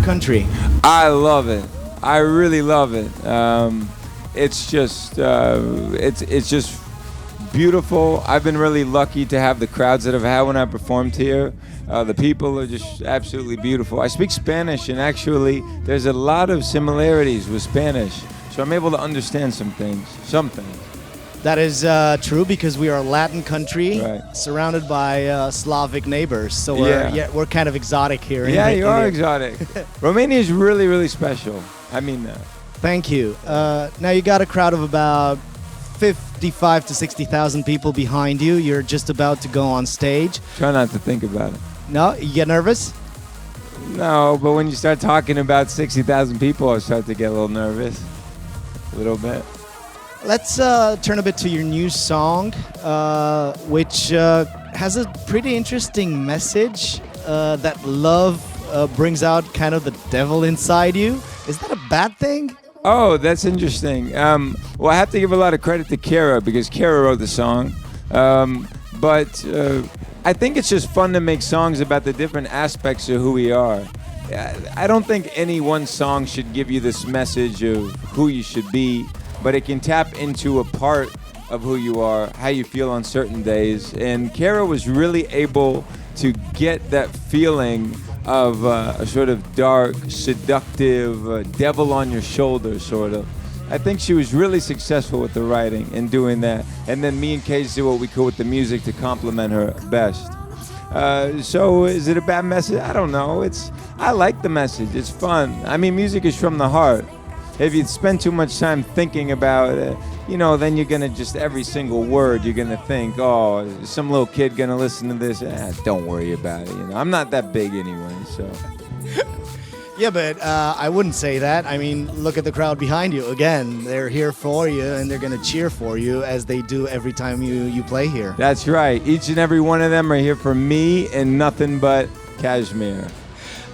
country? I love it. I really love it. It's just beautiful. I've been really lucky to have the crowds that I've had when I performed here. The people are just absolutely beautiful. I speak Spanish, and actually, there's a lot of similarities with Spanish, so I'm able to understand some things. That is true because we are a Latin country, Right. surrounded by Slavic neighbors. So we're kind of exotic here. Yeah, you are exotic. Romania is really, really special. I mean that. Thank you. Now you got a crowd of about 55 to 60,000 people behind you. You're just about to go on stage. Try not to think about it. No, you get nervous? No, but when you start talking about 60,000 people, I start to get a little nervous. A little bit. Let's turn a bit to your new song, which has a pretty interesting message that love brings out kind of the devil inside you. Is that a bad thing? Oh, that's interesting. Well, I have to give a lot of credit to Kara because Kara wrote the song. But I think it's just fun to make songs about the different aspects of who we are. I don't think any one song should give you this message of who you should be, but it can tap into a part of who you are, how you feel on certain days. And Kara was really able to get that feeling of a sort of dark, seductive, devil on your shoulder, sort of. I think she was really successful with the writing and doing that. And then me and Cage did what we could with the music to complement her best. So is it a bad message? I don't know. I like the message. It's fun. I mean, music is from the heart. If you spend too much time thinking about it, then you're going to just every single word you're going to think, oh, is some little kid going to listen to this? Don't worry about it. I'm not that big anyway, so. Yeah, but I wouldn't say that. I mean, look at the crowd behind you. Again, they're here for you, and they're going to cheer for you as they do every time you play here. That's right. Each and every one of them are here for me and nothing but Kashmir.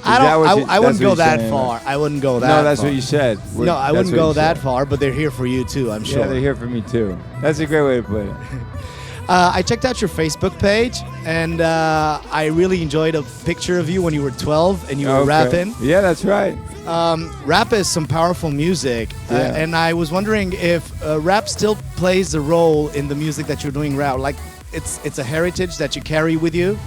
I wouldn't go that far. I wouldn't go that far. No, that's what you said. No, I wouldn't go that far, but they're here for you too, I'm sure. Yeah, they're here for me too. That's a great way to put it. I checked out your Facebook page, and I really enjoyed a picture of you when you were 12 and you were rapping. Yeah, that's right. Rap is some powerful music, and I was wondering if rap still plays a role in the music that you're doing now. Like, it's a heritage that you carry with you.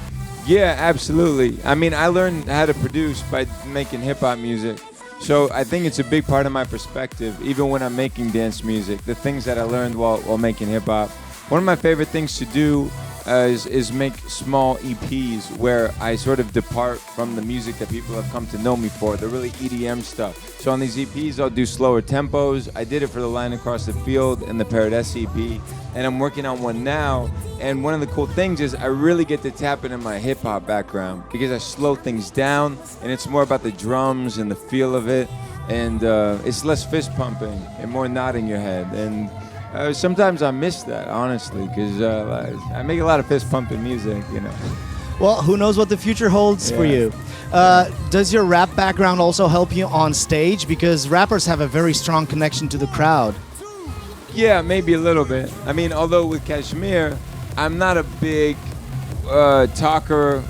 Yeah, absolutely. I mean, I learned how to produce by making hip-hop music. So I think it's a big part of my perspective, even when I'm making dance music, the things that I learned while making hip-hop. One of my favorite things to do is make small EPs where I sort of depart from the music that people have come to know me for, the really EDM stuff. So on these EPs, I'll do slower tempos. I did it for The Line Across the Field and the Paradise EP, and I'm working on one now. And one of the cool things is I really get to tap into my hip-hop background because I slow things down, and it's more about the drums and the feel of it, and it's less fist pumping and more nodding your head. And sometimes I miss that, honestly, because I make a lot of fist-pumping music, Well, who knows what the future holds for you. Does your rap background also help you on stage? Because rappers have a very strong connection to the crowd. Yeah, maybe a little bit. I mean, although with Kashmir, I'm not a big talker,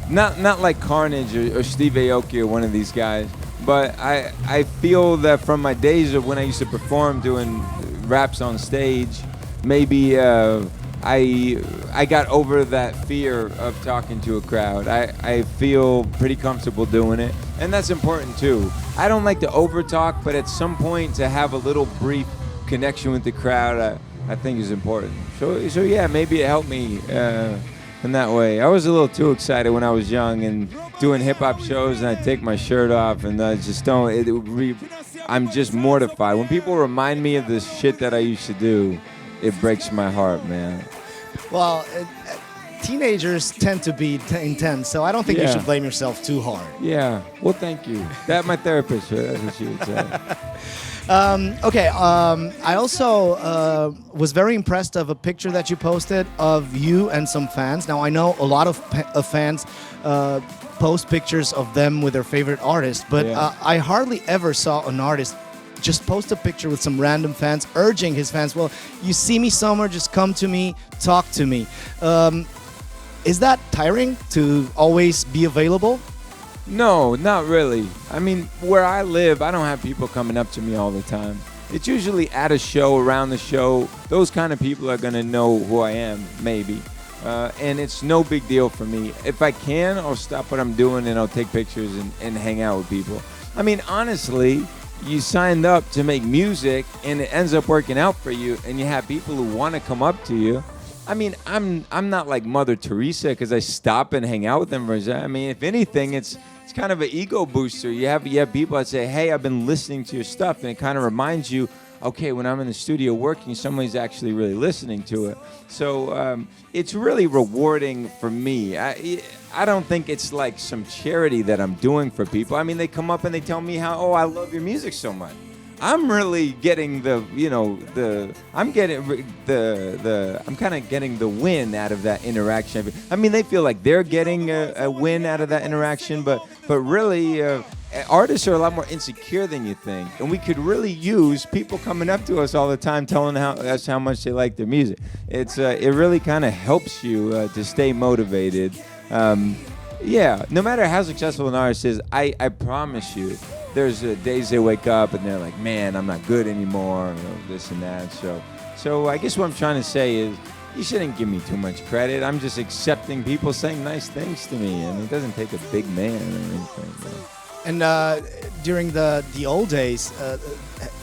not like Carnage or Steve Aoki or one of these guys, but I feel that from my days of when I used to perform doing raps on stage, maybe I got over that fear of talking to a crowd. I feel pretty comfortable doing it, and that's important too. I don't like to over-talk, but at some point to have a little brief connection with the crowd, I think is important. So yeah, maybe it helped me in that way. I was a little too excited when I was young and doing hip-hop shows, and I take my shirt off, and I just don't. I'm just mortified. When people remind me of the shit that I used to do, it breaks my heart, man. Well, teenagers tend to be intense, so I don't think you should blame yourself too hard. Yeah. Well, thank you. That my therapist, that's what she would say. I also was very impressed of a picture that you posted of you and some fans. Now, I know a lot of fans post pictures of them with their favorite artist, but I hardly ever saw an artist just post a picture with some random fans, urging his fans, well, you see me somewhere, just come to me, talk to me. Is that tiring to always be available? No, not really. I mean, where I live, I don't have people coming up to me all the time. It's usually at a show, around the show. Those kind of people are going to know who I am, maybe. And it's no big deal for me. If I can, I'll stop what I'm doing and I'll take pictures and hang out with people. I mean, honestly, you signed up to make music and it ends up working out for you and you have people who want to come up to you. I mean, I'm not like Mother Teresa because I stop and hang out with them. I mean, if anything, it's kind of an ego booster. You have people that say, hey, I've been listening to your stuff, and it kind of reminds you, okay, when I'm in the studio working, somebody's actually really listening to it. So it's really rewarding for me. I don't think it's like some charity that I'm doing for people. I mean, they come up and they tell me how, oh, I love your music so much. I'm really getting I'm kind of getting the win out of that interaction. I mean, they feel like they're getting a win out of that interaction, but really, artists are a lot more insecure than you think, and we could really use people coming up to us all the time telling us how much they like their music. It really kind of helps you to stay motivated. Yeah, no matter how successful an artist is, I promise you, there's days they wake up and they're like, man, I'm not good anymore, this and that. So I guess what I'm trying to say is, you shouldn't give me too much credit. I'm just accepting people saying nice things to me, and it doesn't take a big man or anything. And during the old days,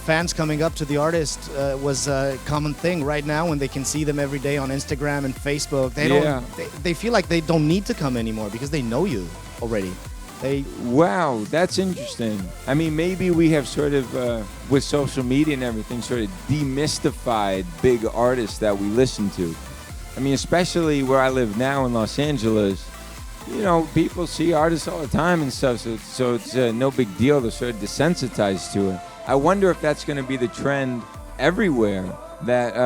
fans coming up to the artist was a common thing. Right now, when they can see them every day on Instagram and Facebook, they feel like they don't need to come anymore because they know you already. Wow, that's interesting. I mean, maybe we have sort of, with social media and everything, sort of demystified big artists that we listen to. I mean, especially where I live now in Los Angeles, people see artists all the time and stuff, so it's no big deal. They're sort of desensitized to it. I wonder if that's going to be the trend everywhere, that,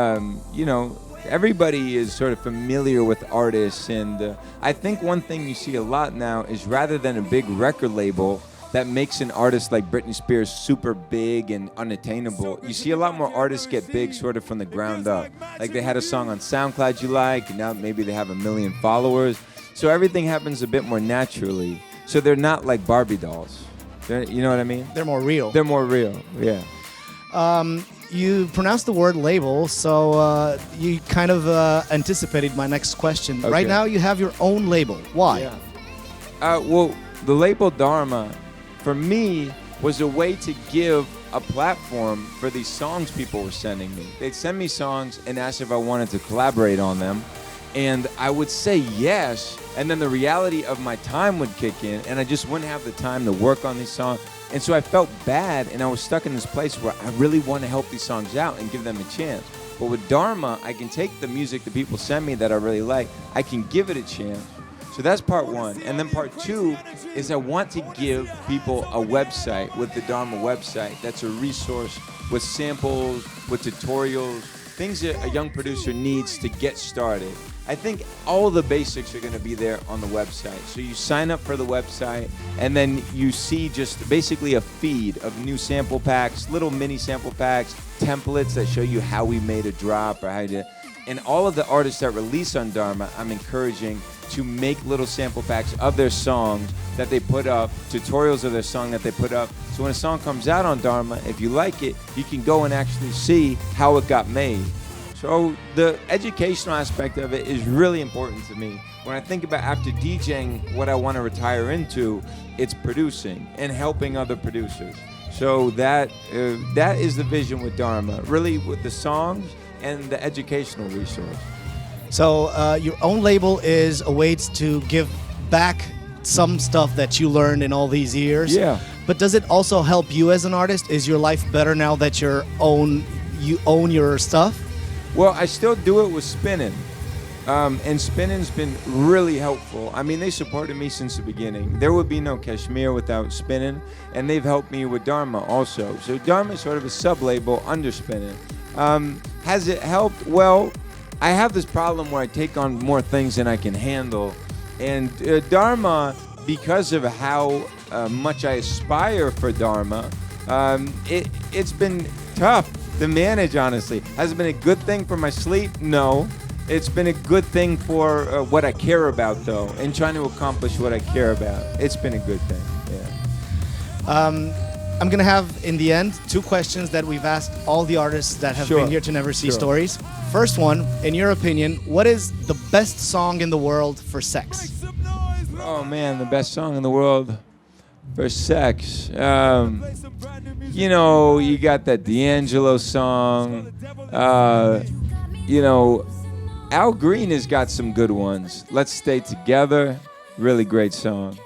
everybody is sort of familiar with artists. And I think one thing you see a lot now is, rather than a big record label that makes an artist like Britney Spears super big and unattainable, you see a lot more artists get big sort of from the ground up. Like, they had a song on SoundCloud you like, and now maybe they have 1 million followers. So everything happens a bit more naturally. So they're not like Barbie dolls. You know what I mean? They're more real. They're more real, yeah. You pronounced the word label, so you kind of anticipated my next question. Okay. Right now, you have your own label. Why? Yeah. Well, the label Dharma, for me, was a way to give a platform for these songs people were sending me. They'd send me songs and ask if I wanted to collaborate on them. And I would say yes, and then the reality of my time would kick in, and I just wouldn't have the time to work on these songs. And so I felt bad, and I was stuck in this place where I really want to help these songs out and give them a chance. But with Dharma, I can take the music that people send me that I really like, I can give it a chance. So that's part one. And then part two is I want to give people a website with the Dharma website that's a resource with samples, with tutorials, things that a young producer needs to get started. I think all the basics are going to be there on the website. So you sign up for the website, and then you see just basically a feed of new sample packs, little mini sample packs, templates that show you how we made a drop or how you did. And all of the artists that release on Dharma, I'm encouraging to make little sample packs of their songs that they put up, tutorials of their song that they put up. So when a song comes out on Dharma, if you like it, you can go and actually see how it got made. So the educational aspect of it is really important to me. When I think about after DJing, what I want to retire into, it's producing and helping other producers. So that is the vision with Dharma, really with the songs and the educational resource. So your own label is a way to give back some stuff that you learned in all these years. Yeah. But does it also help you as an artist? Is your life better now that you own your stuff? Well, I still do it with Spinnin', and Spinning's been really helpful. I mean, they supported me since the beginning. There would be no KSHMR without Spinnin', and they've helped me with Dharma also. So Dharma is sort of a sub-label under Spinnin'. Has it helped? Well, I have this problem where I take on more things than I can handle, and Dharma, because of how much I aspire for Dharma, it's been tough to manage, honestly. Has it been a good thing for my sleep? No. It's been a good thing for what I care about, though, and trying to accomplish what I care about. It's been a good thing, yeah. I'm going to have, in the end, 2 questions that we've asked all the artists that have been here to Neversea Stories. First one, in your opinion, what is the best song in the world for sex? Oh, man, the best song in the world for sex. You know, you got that D'Angelo song. You know, Al Green has got some good ones. Let's Stay Together, really great song.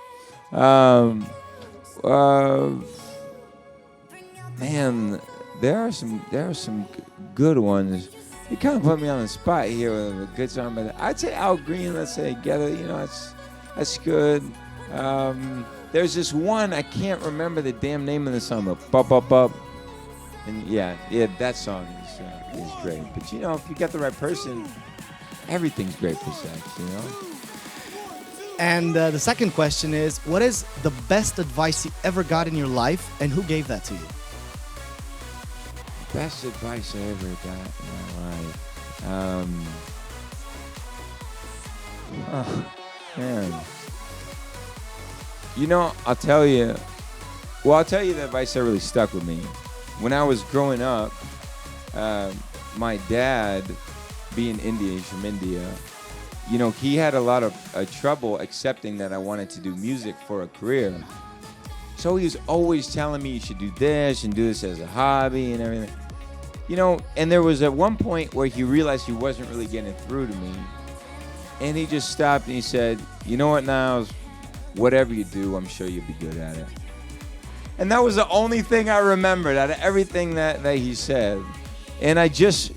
Man, there are some good ones. You kind of put me on the spot here with a good song, but I'd say Al Green, Let's Stay Together. You know, that's good. There's this one, I can't remember the damn name of the song, but Bop Bop Bop. And yeah, that song is great. But you know, if you got the right person, everything's great for sex, you know? And the second question is, what is the best advice you ever got in your life, and who gave that to you? Best advice I ever got in my life. Oh, man. You know, I'll tell you the advice that really stuck with me. When I was growing up, my dad, being Indian, he's from India, you know, he had a lot of trouble accepting that I wanted to do music for a career. So he was always telling me you should do this and do this as a hobby and everything. You know, and there was at one point where he realized he wasn't really getting through to me. And he just stopped and he said, you know what, Niles, whatever you do, I'm sure you'll be good at it. And that was the only thing I remembered out of everything that he said. And I just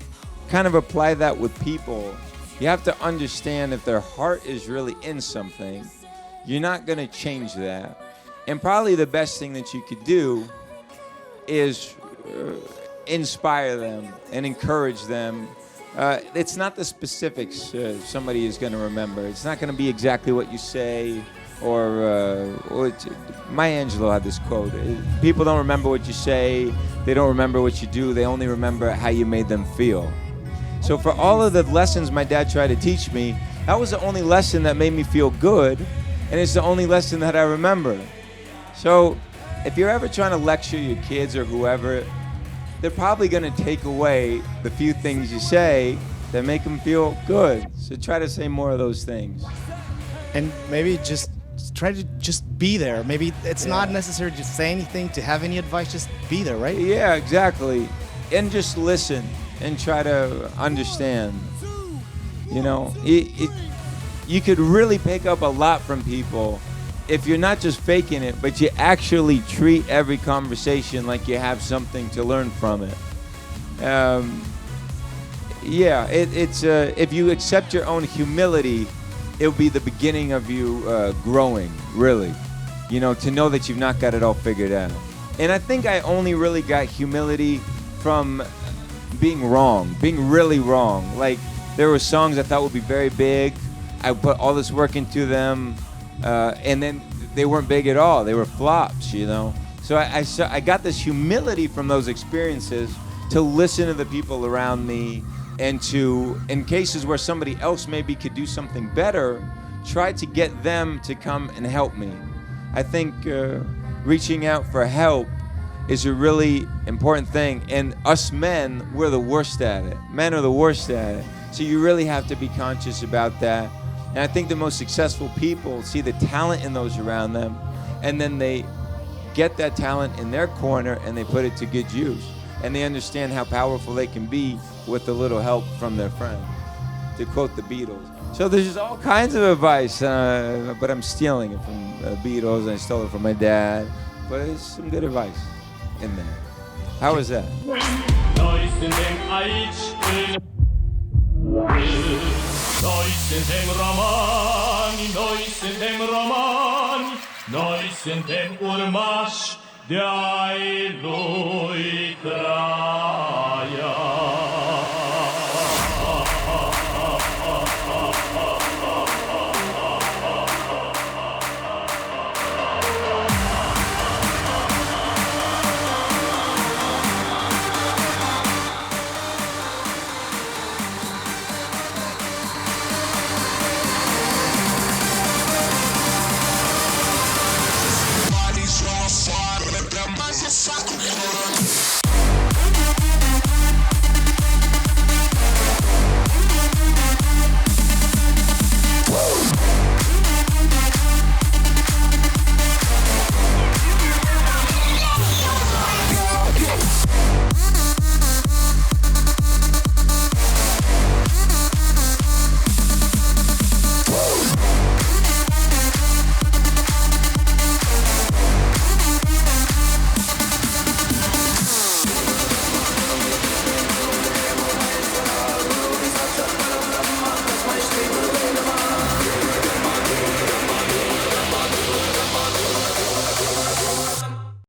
kind of apply that with people. You have to understand if their heart is really in something, you're not going to change that. And probably the best thing that you could do is inspire them and encourage them. It's not the specifics somebody is going to remember. It's not going to be exactly what you say. Or Maya Angelou had this quote, people don't remember what you say, they don't remember what you do, they only remember how you made them feel. So for all of the lessons my dad tried to teach me, that was the only lesson that made me feel good, and it's the only lesson that I remember. So if you're ever trying to lecture your kids or whoever, they're probably going to take away the few things you say that make them feel good. So try to say more of those things. And maybe just try to just be there. Maybe it's not necessary to say anything, to have any advice, just be there, right? Yeah, exactly. And just listen and try to understand. You know, you could really pick up a lot from people if you're not just faking it, but you actually treat every conversation like you have something to learn from it. If you accept your own humility, it'll be the beginning of you growing, really. You know, to know that you've not got it all figured out. And I think I only really got humility from being wrong, being really wrong. Like, there were songs I thought would be very big. I put all this work into them, and then they weren't big at all. They were flops, you know. So I got this humility from those experiences to listen to the people around me, and to, in cases where somebody else maybe could do something better, try to get them to come and help me. I think reaching out for help is a really important thing. And us men, we're the worst at it. Men are the worst at it. So you really have to be conscious about that. And I think the most successful people see the talent in those around them, and then they get that talent in their corner and they put it to good use. And they understand how powerful they can be with a little help from their friend, to quote the Beatles. So there's just all kinds of advice, but I'm stealing it from the Beatles, and I stole it from my dad. But there's some good advice in there. How was that? Noi suntem aici, noi suntem romani, noi suntem romani, noi suntem urmași de-ai lui Hristos.